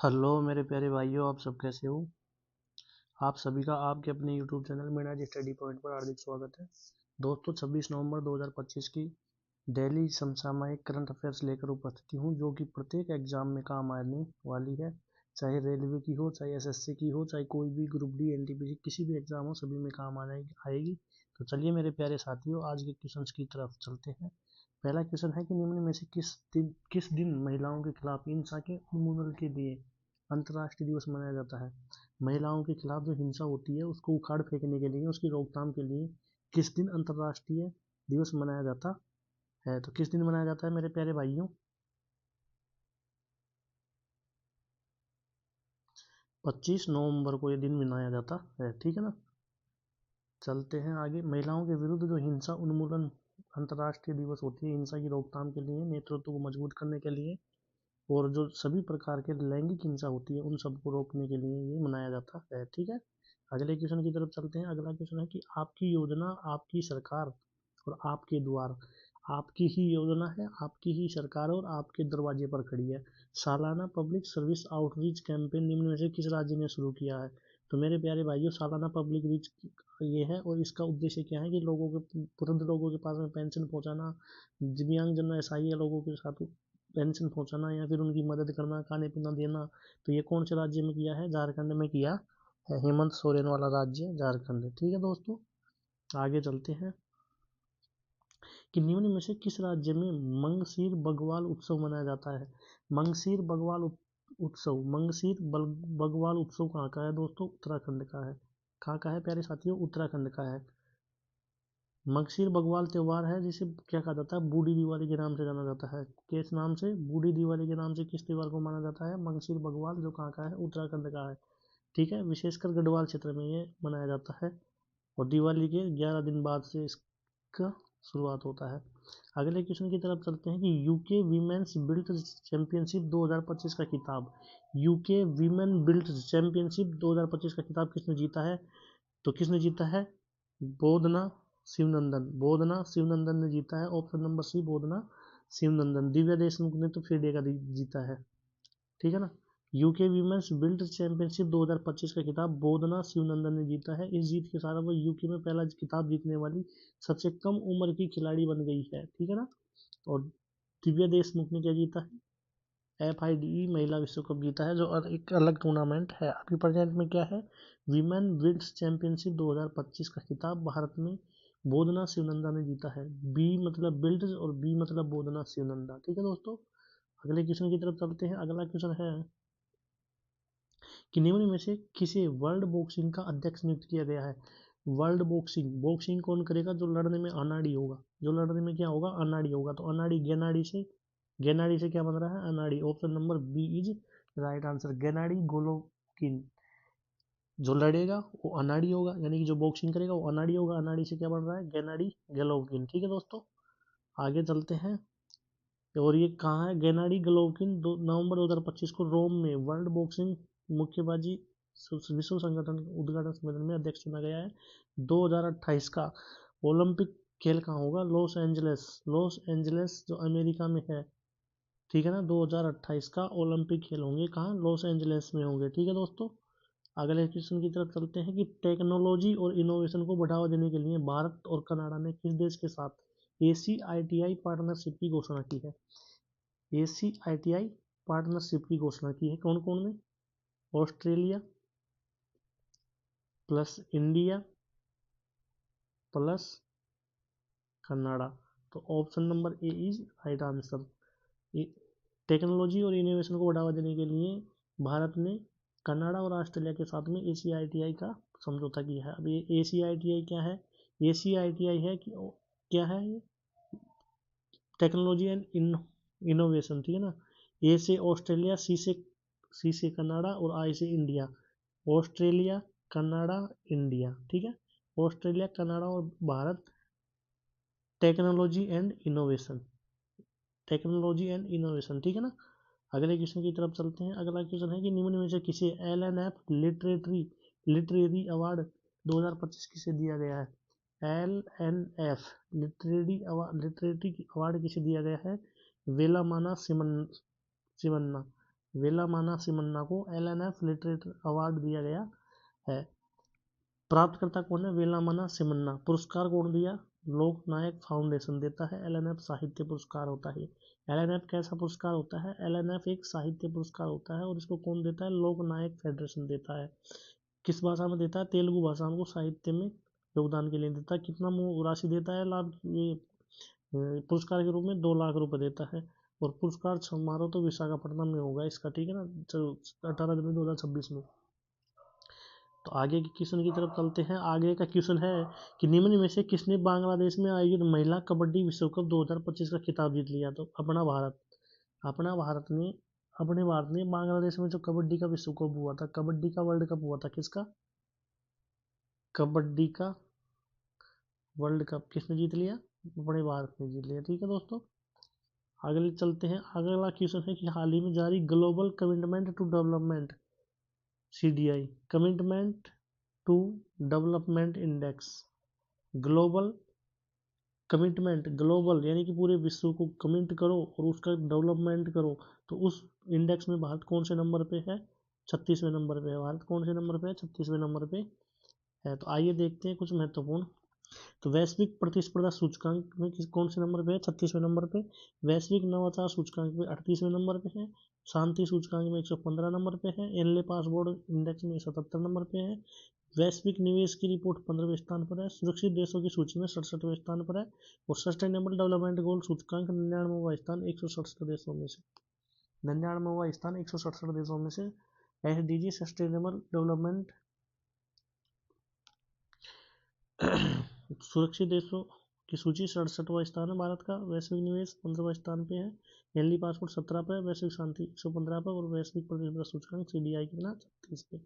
Hello मेरे प्यारे भाइयों, आप सब कैसे हो। आप सभी का आपके अपने YouTube चैनल मीनाज स्टडी पॉइंट पर हार्दिक स्वागत है। दोस्तों 26 नवंबर 2025 की डेली समसामयिक करंट अफेयर्स लेकर उपस्थित हूँ, जो कि प्रत्येक एग्जाम में काम आने वाली है। चाहे रेलवे की हो, चाहे एसएससी की हो, चाहे कोई भी ग्रुप डी एनटीपीसी किसी भी एग्जाम हो, सभी में काम आएगी। तो चलिए मेरे प्यारे साथियों, आज के क्वेश्चन की तरफ चलते हैं। पहला क्वेश्चन है कि निम्न में से किस दिन महिलाओं के खिलाफ हिंसा के उन्मूलन के लिए अंतर्राष्ट्रीय दिवस मनाया जाता है। महिलाओं के खिलाफ जो हिंसा होती है उसको उखाड़ फेंकने के लिए, उसकी रोकथाम के लिए किस दिन अंतर्राष्ट्रीय दिवस मनाया जाता है। तो किस दिन मनाया जाता है मेरे प्यारे भाइयों? 25 नवंबर को ये दिन मनाया जाता है, ठीक है ना। चलते हैं आगे। महिलाओं के विरुद्ध जो हिंसा उन्मूलन अंतर्राष्ट्रीय दिवस होती है, हिंसा की रोकथाम के लिए, नेतृत्व को मजबूत करने के लिए, और जो सभी प्रकार के लैंगिक हिंसा होती है उन सबको रोकने के लिए ये मनाया जाता है, ठीक है। अगले क्वेश्चन की तरफ चलते हैं। अगला क्वेश्चन है कि आपकी योजना, आपकी सरकार और आपके द्वार। आपकी ही योजना है, आपकी ही सरकार और आपके दरवाजे पर खड़ी है। सालाना पब्लिक सर्विस आउटरीच कैंपेन निम्न में से किस राज्य ने शुरू किया है। तो मेरे प्यारे भाइयों, सालाना पब्लिक रीच ये है, और इसका उद्देश्य क्या है कि लोगों के, वृद्ध लोगों के पास में पेंशन पहुंचाना, दिव्यांग जन असहाय लोगों के साथ पेंशन पहुंचाना, या फिर उनकी मदद करना, खाने पीना देना। तो ये कौन से राज्य में किया है? झारखंड में किया है। हेमंत सोरेन वाला राज्य झारखंड, ठीक है दोस्तों। आगे चलते हैं कि निम्न में से किस राज्य में मंगसीर बगवाल उत्सव मनाया जाता है। मंगसीर बगवाल उत्सव, बगवाल उत्सव कहाँ का है दोस्तों? उत्तराखंड का है। कहाँ का है प्यारे साथियों? उत्तराखंड का है। मंगसीर बगवाल त्योहार है जिसे क्या कहा जाता है? बूढ़ी दिवाली के नाम से जाना जाता है। किस नाम से? बूढ़ी दिवाली के नाम से किस त्योहार को माना जाता है? मंगसीर बगवाल, जो कहाँ का है? उत्तराखंड का है, ठीक है। विशेषकर गढ़वाल क्षेत्र में ये मनाया जाता है, और दिवाली के 11 दिन बाद से इसका शुरुआत होता है। अगले क्वेश्चन की तरफ चलते हैं कि यूके वीमेंस बिल्ट चैंपियनशिप 2025 का खिताब, यूके वीमेन बिल्ट चैंपियनशिप 2025 का खिताब किसने जीता है? तो किसने जीता है? बोधना शिवनंदन, बोधना शिवनंदन ने जीता है। Option number C, बोधना Shivnandan. Divya Deshmukh ने तो फिडे का जीता है, ठीक है ना। यूके वीमेंस बिल्ट चैंपियनशिप 2025 का खिताब बोधना शिवनंदन ने जीता है। इस जीत के साथ वो यूके में पहला खिताब जीतने वाली सबसे कम उम्र की खिलाड़ी बन गई है, ठीक है ना। और दिव्या देशमुख ने क्या जीता है? FIDE महिला विश्व कप जीता है, जो एक अलग टूर्नामेंट है। अभी प्रेजेंट में क्या है? वीमेन बिल्ड्स चैंपियनशिप 2025 का खिताब भारत में बोधना शिवनंदा ने जीता है। बी मतलब बिल्ड्स और बी मतलब बोधना शिवनंदा, ठीक है दोस्तों। अगले क्वेश्चन की तरफ चलते हैं। अगला क्वेश्चन है कि निम्न में से किसे वर्ल्ड बॉक्सिंग का अध्यक्ष नियुक्त किया गया है। वर्ल्ड बॉक्सिंग, बॉक्सिंग कौन करेगा? जो लड़ने में अनाड़ी होगा, जो लड़ने में क्या होगा? अनाड़ी होगा। तो अनाड़ी, गेनाडी से क्या बन रहा है? अनाड़ी। Option number B is right answer, Gennady Golovkin. जो लड़ेगा वो अनाड़ी होगा, यानी कि जो बॉक्सिंग करेगा वो अनाड़ी होगा। अनाड़ी से क्या बन रहा है? गेनाडी गोलोकिन, ठीक है दोस्तों। आगे चलते हैं। और ये कहाँ है? गेनाडी गोलोकिन नवंबर 2025 को रोम में वर्ल्ड बॉक्सिंग मुक्केबाजी विश्व संगठन उद्घाटन सम्मेलन में अध्यक्ष चुना गया है। 2028 का ओलंपिक खेल कहाँ होगा? लॉस एंजलिस, लॉस एंजलिस जो अमेरिका में है, ठीक है ना। 2028 का ओलंपिक खेल होंगे कहाँ? लॉस एंजलिस में होंगे, ठीक है दोस्तों। अगले क्वेश्चन की तरफ चलते हैं कि टेक्नोलॉजी और इनोवेशन को बढ़ावा देने के लिए भारत और कनाडा ने किस देश के साथ ACITI पार्टनरशिप की घोषणा की है? ACITI पार्टनरशिप की घोषणा की है कौन कौन ने? Australia plus India plus Canada. तो option number A is right answer. Technology और इनोवेशन को बढ़ावा देने के लिए भारत ने कनाडा और ऑस्ट्रेलिया के साथ में ACITI का समझौता किया है। अब ये ACITI क्या है? ACITI है कि क्या है? ये टेक्नोलॉजी एंड इनोवेशन, ठीक है ना। ए से ऑस्ट्रेलिया, सी से कनाडा और आई से इंडिया। ऑस्ट्रेलिया, कनाडा, इंडिया, ठीक है। ऑस्ट्रेलिया, कनाडा और Bharat. Technology and innovation, technology and innovation, ठीक है ना। अगले क्वेश्चन की तरफ चलते हैं। अगला क्वेश्चन है कि निम्न में से किसे LNF लिटरेरी अवार्ड 2025 किसे दिया गया है? LNF लिटरेरी अवार्ड किसे दिया गया है? वेलामाना सिमन्ना, वेलामाना सिमन्ना को LNF लिटरेचर अवार्ड दिया गया है। प्राप्तकर्ता कौन है? वेलामाना सिमन्ना। पुरस्कार कौन दिया? लोकनायक फाउंडेशन देता है। LNF साहित्य पुरस्कार होता है। LNF कैसा पुरस्कार होता है? LNF एक साहित्य पुरस्कार होता है और इसको कौन देता है? लोकनायक फेडरेशन देता है। किस भाषा में देता है? तेलुगु भाषा में साहित्य में योगदान के लिए देता है। कितना राशि देता है लाभ ये पुरस्कार के रूप में? 2 लाख रुपए देता है। और पुरस्कार समारोह तो विशाखापट्टनम में होगा इसका, ठीक है ना, 18 जनवरी 2026 में। तो आगे के क्वेश्चन की तरफ चलते हैं। आगे का क्वेश्चन है कि निम्न में से किसने बांग्लादेश में आयोजित महिला कबड्डी विश्व कप 2025 का खिताब जीत लिया? तो अपना भारत ने बांग्लादेश में जो कबड्डी का विश्व कप हुआ था, कबड्डी का वर्ल्ड कप हुआ था, किसका? कबड्डी का वर्ल्ड कप किसने जीत लिया? अपने भारत ने जीत लिया। ठीक है दोस्तों, आगे चलते हैं। अगला क्वेश्चन है कि हाल ही में जारी global commitment to development CDI commitment to development index, global commitment, global यानी कि पूरे विश्व को कमिट करो और उसका डेवलपमेंट करो, तो उस इंडेक्स में भारत कौन से नंबर पे है? 36वें नंबर पे है। भारत कौन से नंबर पे है? 36वें नंबर पे है। तो आइए देखते हैं कुछ महत्वपूर्ण। तो वैश्विक प्रतिस्पर्धा सूचकांक में कौन से नंबर पे है? 36वें नंबर पे। वैश्विक नवाचार सूचकांक में 38वें नंबर पे है। शांति सूचकांक में 115 नंबर पे है। एनले पासवर्ड इंडेक्स में 77 नंबर पे है। वैश्विक निवेश की रिपोर्ट 15वें स्थान पर है। सुरक्षित देशों की सूची में 67वें स्थान पर है। और सस्टेनेबल डेवलपमेंट गोल सूचकांक 99वां स्थान 167 देशों में से 99वां स्थान 167 देशों में से SDG सस्टेनेबल डेवलपमेंट सुरक्षित देशों की सूची 67वां स्थान है भारत का। वैश्विक निवेश 15वां स्थान पे है। एनली पासपोर्ट 17 पे, वैश्विक शांति 115 पे और वैश्विक प्रतिस्पर्धा सूचकांक CDI कितना? 36 पे।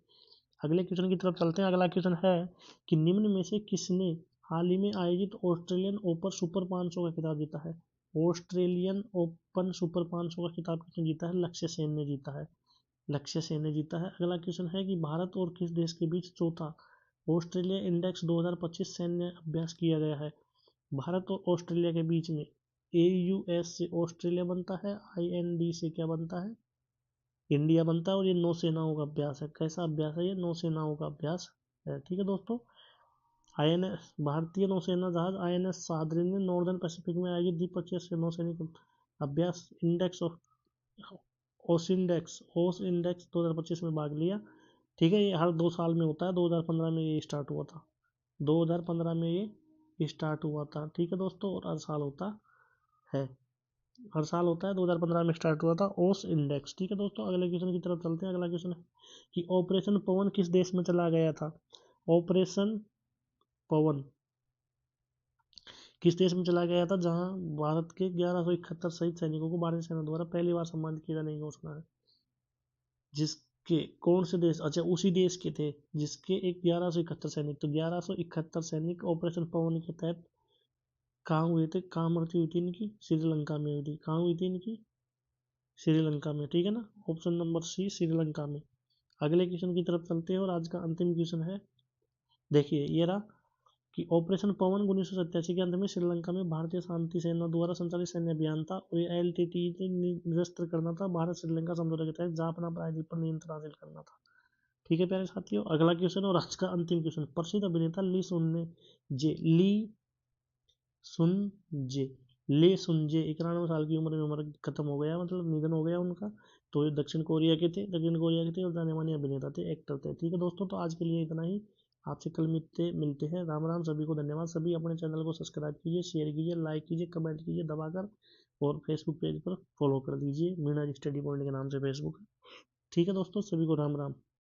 अगले क्वेश्चन की तरफ चलते हैं। अगला क्वेश्चन है कि निम्न में से किसने हाल ही में आयोजित ऑस्ट्रेलियन ओपन सुपर 500 का खिताब जीता है? ऑस्ट्रेलियन ओपन सुपर 500 का खिताब किसने जीता है? लक्ष्य सेन ने जीता है। लक्ष्य सेन ने जीता है। अगला क्वेश्चन है कि भारत और किस देश के बीच चौथा ऑस्ट्रेलिया इंडेक्स 2025 सैन्य अभ्यास किया गया है? भारत और ऑस्ट्रेलिया के बीच में AUS से ऑस्ट्रेलिया बनता है, IND से क्या बनता है? इंडिया बनता है। और ये नौसेनाओं का अभ्यास है। कैसा अभ्यास है? ये नौसेनाओं का अभ्यास है। ठीक है दोस्तों, INS भारतीय नौसेना जहाज INS सादरी ने नॉर्दर्न पैसिफिक में आयोजित द्विपक्षीय नौसैनिक अभ्यास इंडेक्स ओस इंडेक्स 2025 में भाग लिया। ठीक है, ये हर 2 साल में होता है। 2015 में ये स्टार्ट हुआ था। 2015 में ये स्टार्ट हुआ था। ठीक है दोस्तों, और हर साल होता है। 2015 में स्टार्ट हुआ था ओस इंडेक्स। ठीक है दोस्तों, अगले क्वेश्चन की तरफ चलते हैं। अगला क्वेश्चन है कि ऑपरेशन पवन किस देश में चला गया था? ऑपरेशन पवन किस देश में चला गया था जहां भारत के 1171 शहीद सैनिकों को भारतीय सेना द्वारा पहली बार सम्मानित किया जाने की घोषणा है? जिसके कौन से देश? अच्छा, उसी देश के थे जिसके एक 1171 सैनिक। तो 1171 सैनिक ऑपरेशन पवन के तहत कहाँ हुए थे? कहाँ मृत्यु हुई थी इनकी? श्रीलंका में हुई थी। कहाँ हुई थी इनकी? श्रीलंका में। ठीक है ना, ऑप्शन नंबर C श्रीलंका में। अगले क्वेश्चन की तरफ चलते हैं और आज का अंतिम क्वेश्चन है। देखिए ये रहा कि ऑपरेशन पवन 1987 के अंत में श्रीलंका में भारतीय शांति सेना द्वारा संचालित सैन्य अभियान था और ये LTTE से निरस्त करना था। भारत श्रीलंका समझौते के तहत जापाना प्रायद्वीप पर नियंत्रण हासिल करना था। ठीक है प्यारे साथियों, अगला क्वेश्चन और आज का अंतिम क्वेश्चन। प्रसिद्ध अभिनेता ली सुनजे 91 साल की उम्र में उम्र खत्म हो गया, मतलब निधन हो गया उनका। तो ये दक्षिण कोरिया के थे और जाने माने अभिनेता थे, एक्टर थे। ठीक है दोस्तों, तो आज के लिए इतना ही। आपसे कल मिलते हैं। राम राम, सभी को धन्यवाद। सभी अपने चैनल को सब्सक्राइब कीजिए, शेयर कीजिए, लाइक कीजिए, कमेंट कीजिए दबाकर, और फेसबुक पेज पर फॉलो कर दीजिए। मीणा स्टडी पॉइंट के नाम से फेसबुक है। ठीक है दोस्तों, सभी को राम राम।